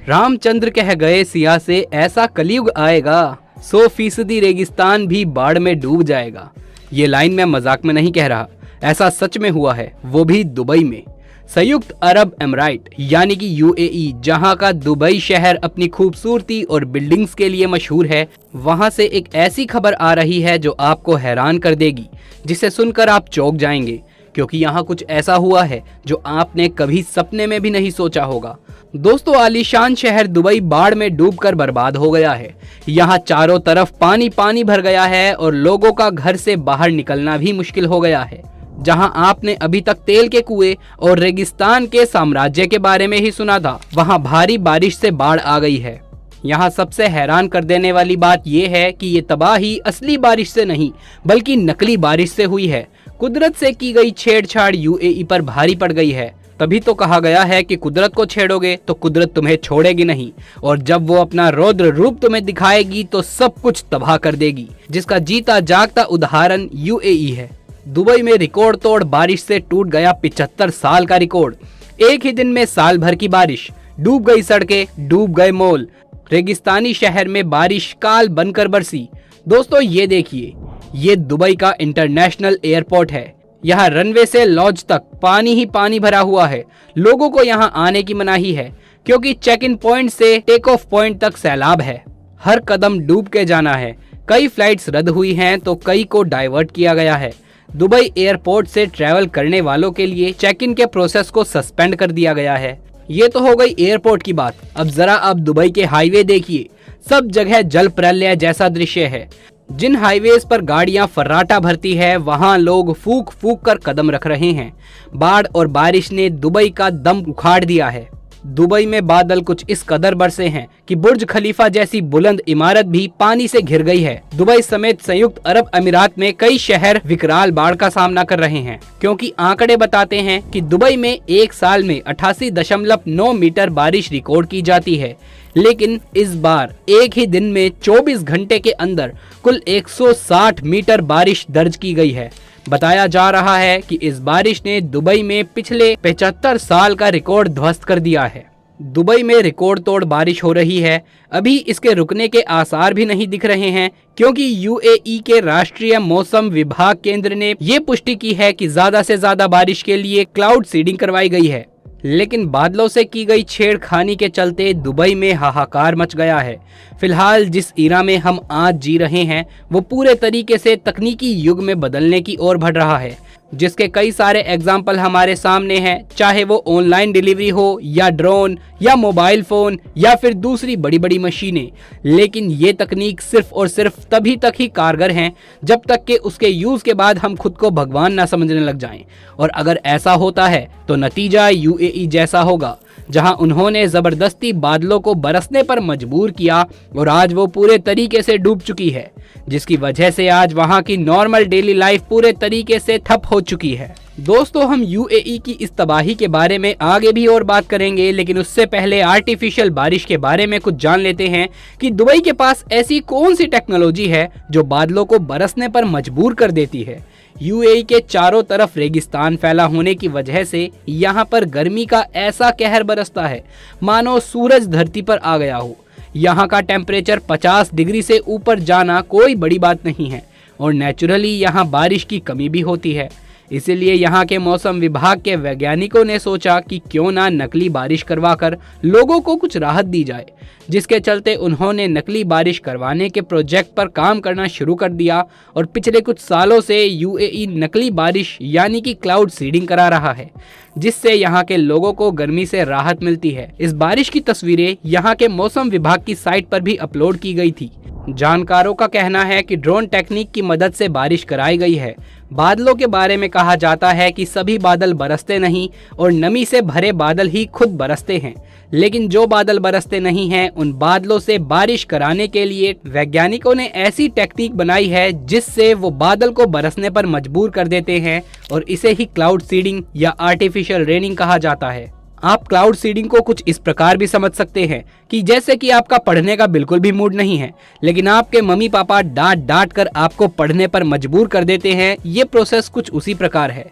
रामचंद्र कह गए सिया से ऐसा कलयुग आएगा, 100% रेगिस्तान भी बाढ़ में डूब जाएगा। ये लाइन मैं मजाक में नहीं कह रहा, ऐसा सच में हुआ है, वो भी दुबई में। संयुक्त अरब अमीरात यानी कि यूएई, जहां का दुबई शहर अपनी खूबसूरती और बिल्डिंग्स के लिए मशहूर है, वहां से एक ऐसी खबर आ रही है जो आपको हैरान कर देगी, जिसे सुनकर आप चौंक जाएंगे, क्योंकि यहाँ कुछ ऐसा हुआ है जो आपने कभी सपने में भी नहीं सोचा होगा। दोस्तों, आलीशान शहर दुबई बाढ़ में डूबकर बर्बाद हो गया है। यहाँ चारों तरफ पानी पानी भर गया है और लोगों का घर से बाहर निकलना भी मुश्किल हो गया है। जहां आपने अभी तक तेल के कुएं और रेगिस्तान के साम्राज्य के बारे में ही सुना था, वहां भारी बारिश से बाढ़ आ गई है। यहाँ सबसे हैरान कर देने वाली बात यह है कि ये तबाही असली बारिश से नहीं बल्कि नकली बारिश से हुई है। कुदरत से की गई छेड़छाड़ यूएई पर भारी पड़ गई है। तभी तो कहा गया है कि कुदरत को छेड़ोगे तो कुदरत तुम्हें छोड़ेगी नहीं, और जब वो अपना रौद्र रूप तुम्हें दिखाएगी तो सब कुछ तबाह कर देगी, जिसका जीता जागता उदाहरण यूएई है। दुबई में रिकॉर्ड तोड़ बारिश से टूट गया 75 साल का रिकॉर्ड। एक ही दिन में साल भर की बारिश, डूब गई सड़कें, डूब गए मॉल। रेगिस्तानी शहर में बारिश काल बनकर बरसी। दोस्तों, ये देखिए, ये दुबई का इंटरनेशनल एयरपोर्ट है। यहाँ रनवे से लॉज तक पानी ही पानी भरा हुआ है। लोगों को यहाँ आने की मनाही है, क्योंकि चेक इन पॉइंट से टेक ऑफ पॉइंट तक सैलाब है। हर कदम डूब के जाना है। कई फ्लाइट्स रद्द हुई हैं तो कई को डाइवर्ट किया गया है। दुबई एयरपोर्ट से ट्रैवल करने वालों के लिए चेक इन के प्रोसेस को सस्पेंड कर दिया गया है। ये तो हो गई एयरपोर्ट की बात। अब जरा आप दुबई के हाईवे देखिए, सब जगह जल प्रलय जैसा दृश्य है। जिन हाईवेज पर गाड़ियां फर्राटा भरती है, वहां लोग फूक फूक कर कदम रख रहे हैं। बाढ़ और बारिश ने दुबई का दम उखाड़ दिया है। दुबई में बादल कुछ इस कदर बरसे हैं कि बुर्ज खलीफा जैसी बुलंद इमारत भी पानी से घिर गई है। दुबई समेत संयुक्त अरब अमीरात में कई शहर विकराल बाढ़ का सामना कर रहे हैं, क्योंकि आंकड़े बताते हैं कि दुबई में एक साल में 88.9 मीटर बारिश रिकॉर्ड की जाती है, लेकिन इस बार एक ही दिन में 24 घंटे के अंदर कुल 160 मीटर बारिश दर्ज की गई है। बताया जा रहा है कि इस बारिश ने दुबई में पिछले 75 साल का रिकॉर्ड ध्वस्त कर दिया है। दुबई में रिकॉर्ड तोड़ बारिश हो रही है। अभी इसके रुकने के आसार भी नहीं दिख रहे हैं, क्योंकि यूएई के राष्ट्रीय मौसम विभाग केंद्र ने ये पुष्टि की है कि ज्यादा से ज्यादा बारिश के लिए क्लाउड सीडिंग करवाई गई है। लेकिन बादलों से की गई छेड़खानी के चलते दुबई में हाहाकार मच गया है। फिलहाल जिस ईरा में हम आज जी रहे हैं, वो पूरे तरीके से तकनीकी युग में बदलने की ओर बढ़ रहा है, जिसके कई सारे एग्जाम्पल हमारे सामने हैं। चाहे वो ऑनलाइन डिलीवरी हो, या ड्रोन, या मोबाइल फोन, या फिर दूसरी बड़ी बड़ी मशीनें। लेकिन ये तकनीक सिर्फ और सिर्फ तभी तक ही कारगर हैं जब तक कि उसके यूज के बाद हम खुद को भगवान ना समझने लग जाएं। और अगर ऐसा होता है तो नतीजा यूएई जैसा होगा, जहां उन्होंने जबरदस्ती बादलों को बरसने पर मजबूर किया और आज वो पूरे तरीके से डूब चुकी है, जिसकी वजह से आज वहां की नॉर्मल डेली लाइफ पूरे तरीके से ठप हो चुकी है। दोस्तों, हम यूएई की इस तबाही के बारे में आगे भी और बात करेंगे, लेकिन उससे पहले आर्टिफिशियल बारिश के बारे में कुछ जान लेते हैं कि दुबई के पास ऐसी कौन सी टेक्नोलॉजी है जो बादलों को बरसने पर मजबूर कर देती है। यूएई के चारों तरफ रेगिस्तान फैला होने की वजह से यहाँ पर गर्मी का ऐसा कहर बरसता है मानो सूरज धरती पर आ गया हो। यहाँ का टेम्परेचर 50 डिग्री से ऊपर जाना कोई बड़ी बात नहीं है, और नेचुरली यहाँ बारिश की कमी भी होती है। इसीलिए यहाँ के मौसम विभाग के वैज्ञानिकों ने सोचा कि क्यों ना नकली बारिश करवाकर लोगों को कुछ राहत दी जाए, जिसके चलते उन्होंने नकली बारिश करवाने के प्रोजेक्ट पर काम करना शुरू कर दिया। और पिछले कुछ सालों से यूएई नकली बारिश यानी कि क्लाउड सीडिंग करा रहा है, जिससे यहाँ के लोगों को गर्मी से राहत मिलती है। इस बारिश की तस्वीरें यहाँ के मौसम विभाग की साइट पर भी अपलोड की गई थी। जानकारों का कहना है कि ड्रोन टेक्निक की मदद से बारिश कराई गई है। बादलों के बारे में कहा जाता है कि सभी बादल बरसते नहीं, और नमी से भरे बादल ही खुद बरसते हैं। लेकिन जो बादल बरसते नहीं हैं, उन बादलों से बारिश कराने के लिए वैज्ञानिकों ने ऐसी टेक्निक बनाई है जिससे वो बादल को बरसने पर मजबूर कर देते हैं, और इसे ही क्लाउड सीडिंग या आर्टिफिशियल रेनिंग कहा जाता है। आप क्लाउड सीडिंग को कुछ इस प्रकार भी समझ सकते हैं कि जैसे कि आपका पढ़ने का बिल्कुल भी मूड नहीं है, लेकिन आपके मम्मी पापा डांट डांट कर आपको पढ़ने पर मजबूर कर देते हैं। ये प्रोसेस कुछ उसी प्रकार है।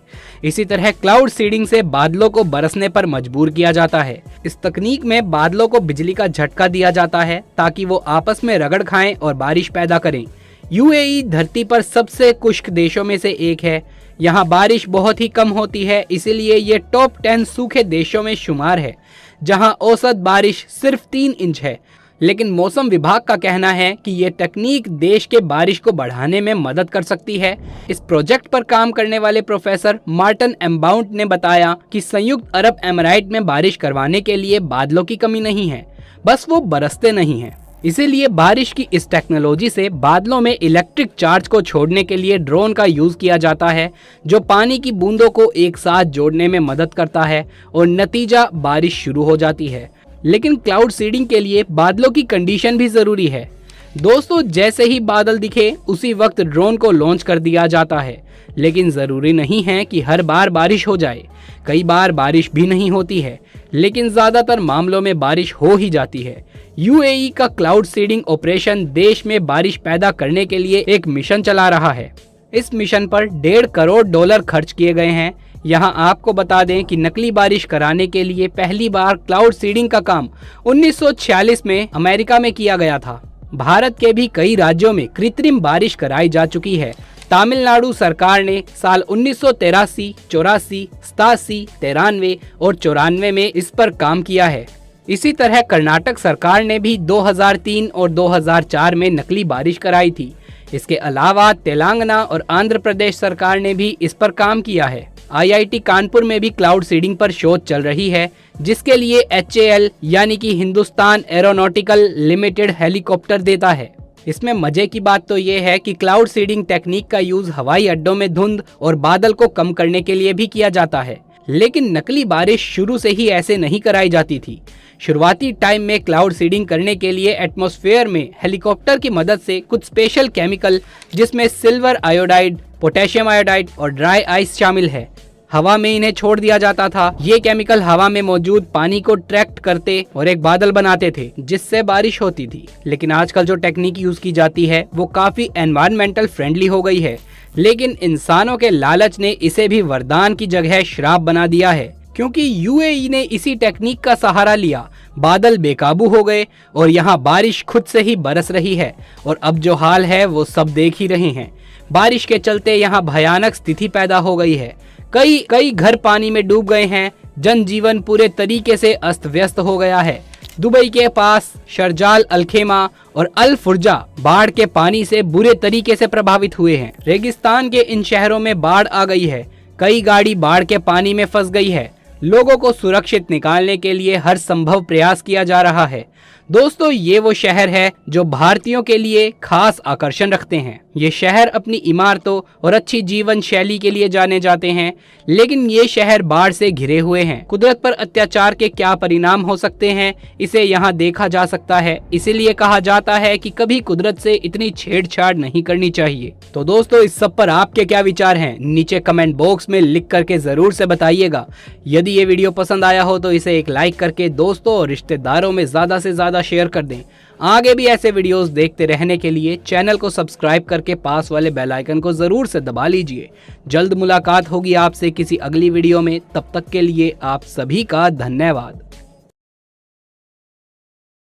इसी तरह क्लाउड सीडिंग से बादलों को बरसने पर मजबूर किया जाता है। इस तकनीक में बादलों को बिजली का झटका दिया जाता है ताकि वो आपस में रगड़ खाएं और बारिश पैदा करें। यूएई धरती पर सबसे खुश्क देशों में से एक है। यहाँ बारिश बहुत ही कम होती है, इसीलिए ये टॉप 10 सूखे देशों में शुमार है, जहाँ औसत बारिश सिर्फ 3 इंच है। लेकिन मौसम विभाग का कहना है कि ये तकनीक देश के बारिश को बढ़ाने में मदद कर सकती है। इस प्रोजेक्ट पर काम करने वाले प्रोफेसर मार्टिन एम्बाउंट ने बताया कि संयुक्त अरब अमीरात में बारिश करवाने के लिए बादलों की कमी नहीं है, बस वो बरसते नहीं हैं। इसीलिए बारिश की इस टेक्नोलॉजी से बादलों में इलेक्ट्रिक चार्ज को छोड़ने के लिए ड्रोन का यूज किया जाता है, जो पानी की बूंदों को एक साथ जोड़ने में मदद करता है और नतीजा बारिश शुरू हो जाती है। लेकिन क्लाउड सीडिंग के लिए बादलों की कंडीशन भी जरूरी है। दोस्तों, जैसे ही बादल दिखे उसी वक्त ड्रोन को लॉन्च कर दिया जाता है, लेकिन जरूरी नहीं है कि हर बार बारिश हो जाए। कई बार बारिश भी नहीं होती है, लेकिन ज्यादातर मामलों में बारिश हो ही जाती है। यूएई का क्लाउड सीडिंग ऑपरेशन देश में बारिश पैदा करने के लिए एक मिशन चला रहा है। इस मिशन पर $1.5 करोड़ खर्च किए गए हैं। यहाँ आपको बता दें कि नकली बारिश कराने के लिए पहली बार क्लाउड सीडिंग का काम 1946 में अमेरिका में किया गया था। भारत के भी कई राज्यों में कृत्रिम बारिश कराई जा चुकी है। तमिलनाडु सरकार ने साल 1983, 84, 87, 93 और 94 में इस पर काम किया है। इसी तरह कर्नाटक सरकार ने भी 2003 और 2004 में नकली बारिश कराई थी। इसके अलावा तेलंगाना और आंध्र प्रदेश सरकार ने भी इस पर काम किया है। आईआईटी कानपुर में भी क्लाउड सीडिंग पर शोध चल रही है, जिसके लिए HAL यानी कि हिंदुस्तान एरोनॉटिकल लिमिटेड हेलीकॉप्टर देता है। इसमें मजे की बात तो ये है कि क्लाउड सीडिंग टेक्निक का यूज हवाई अड्डों में धुंध और बादल को कम करने के लिए भी किया जाता है। लेकिन नकली बारिश शुरू से ही ऐसे नहीं कराई जाती थी। शुरुआती टाइम में क्लाउड सीडिंग करने के लिए एटमॉस्फेयर में हेलीकॉप्टर की मदद से कुछ स्पेशल केमिकल, जिसमें सिल्वर आयोडाइड, पोटेशियम आयोडाइड और ड्राई आइस शामिल है, हवा में इन्हें छोड़ दिया जाता था। ये केमिकल हवा में मौजूद पानी को ट्रैक्ट करते और एक बादल बनाते थे, जिससे बारिश होती थी। लेकिन आजकल जो टेक्निक यूज की जाती है वो काफी एनवायरमेंटल फ्रेंडली हो गई है, लेकिन इंसानों के लालच ने इसे भी वरदान की जगह श्राप बना दिया है। क्योंकि यूएई ने इसी टेक्निक का सहारा लिया, बादल बेकाबू हो गए और यहाँ बारिश खुद से ही बरस रही है। और अब जो हाल है वो सब देख ही रहे हैं। बारिश के चलते यहाँ भयानक स्थिति पैदा हो गई है। कई घर पानी में डूब गए हैं। जनजीवन पूरे तरीके से अस्त व्यस्त हो गया है। दुबई के पास शरजाल, अलखेमा और अल फुरजा बाढ़ के पानी से बुरे तरीके से प्रभावित हुए हैं। रेगिस्तान के इन शहरों में बाढ़ आ गई है। कई गाड़ी बाढ़ के पानी में फंस गई है। लोगों को सुरक्षित निकालने के लिए हर संभव प्रयास किया जा रहा है। दोस्तों, ये वो शहर है जो भारतीयों के लिए खास आकर्षण रखते हैं। ये शहर अपनी इमारतों और अच्छी जीवन शैली के लिए जाने जाते हैं, लेकिन ये शहर बाढ़ से घिरे हुए हैं। कुदरत पर अत्याचार के क्या परिणाम हो सकते हैं, इसे यहाँ देखा जा सकता है। इसीलिए कहा जाता है कि कभी कुदरत से इतनी छेड़छाड़ नहीं करनी चाहिए। तो दोस्तों, इस सब पर आपके क्या विचार हैं, नीचे कमेंट बॉक्स में लिख करके जरूर से बताइएगा। यदि ये वीडियो पसंद आया हो तो इसे एक लाइक करके दोस्तों और रिश्तेदारों में ज्यादा से ज्यादा शेयर कर दें। आगे भी ऐसे वीडियोस देखते रहने के लिए चैनल को सब्सक्राइब करके पास वाले बेल आइकन को जरूर से दबा लीजिए। जल्द मुलाकात होगी आपसे किसी अगली वीडियो में। तब तक के लिए आप सभी का धन्यवाद।